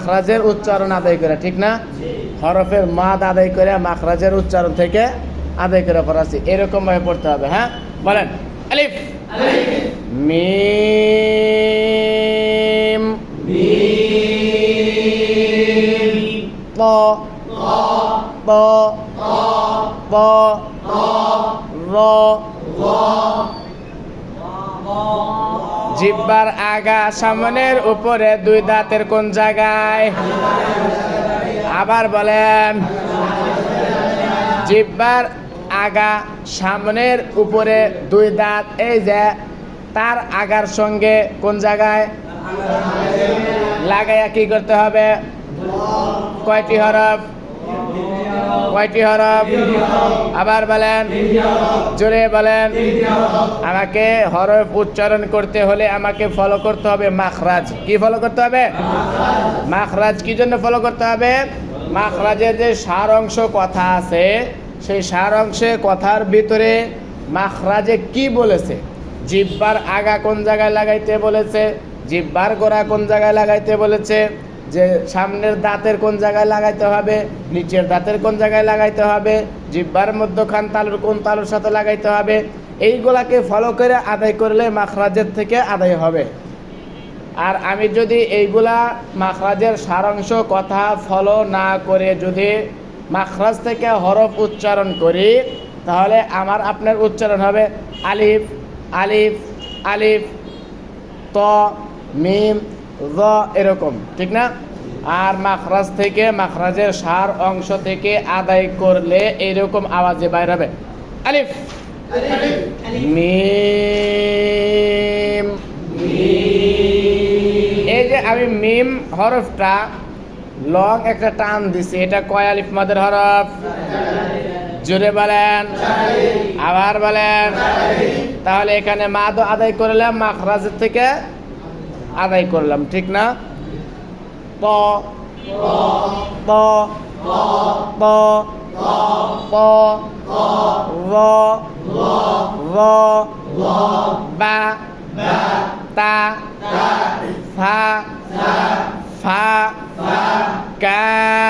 মাখরাজের উচ্চারণ আদায় করে, ঠিক না? হরফের মাদ আদায় করে মাখরাজের উচ্চারণ থেকে আদায় করে পড়াচ্ছি, এরকম ভাবে পড়তে হবে। হ্যাঁ, বলেন আলিফ মিম ত ত ত র জিহ্বার আগা সামনের উপরে দুই দাঁতের কোন জায়গায়? আবার বলেন, জিহ্বার আগা সামনের উপরে দুই দাঁত, এই যে তার আগার সঙ্গে কোন জায়গায় লাগাইয়া কি করতে হবে? কয়টি হরফ? কয়টি হরফ? আবার বলেন, জোরে বলেন। আমাকে হরফ উচ্চারণ করতে হলে আমাকে ফলো করতে হবে মাখরাজ। কি ফলো করতে হবে? মাখরাজ। কি জন্য ফলো করতে হবে? মাখরাজের যে সার অংশ কথা আছে, সেই সার অংশে কথার ভিতরে মাখরাজে কি বলেছে, জিহ্বার আগা কোন জায়গায় লাগাইতে বলেছে, জিহ্বার গোড়া কোন জায়গায় লাগাইতে বলেছে, যে সামনের দাঁতের কোন জায়গায় লাগাইতে হবে, নিচের দাঁতের কোন জায়গায় লাগাইতে হবে, জিহ্বার মধ্যখান তালুর কোন তালুর সাথে লাগাইতে হবে, এইগুলাকে ফলো করে আদায় করলে মাখরাজের থেকে আদায় হবে। আর আমি যদি এইগুলা মাখরাজের সারাংশ কথা ফলো না করে যদি মাখরাজ থেকে হরফ উচ্চারণ করি, তাহলে আমার আপনার উচ্চারণ হবে আলিফ আলিফ আলিফ, ত মিম র, এরকম, ঠিক না? আর মাখরাজ থেকে মাখরাজের সার অংশ থেকে আদায় করলে এইরকম আওয়াজে বাইর হবে আলিফ মিম। এই যে আমি মিম হরফটা লং একটা টান দিছি, এটা কয় আলিফ মাদের হরফ? জোরে বলেন, আবার বলেন। তাহলে এখানে মাদ আদায় করলাম, মাখরাজের থেকে আদায় করলাম, ঠিক না? প প প প র র বা তা ফা ফা কাফ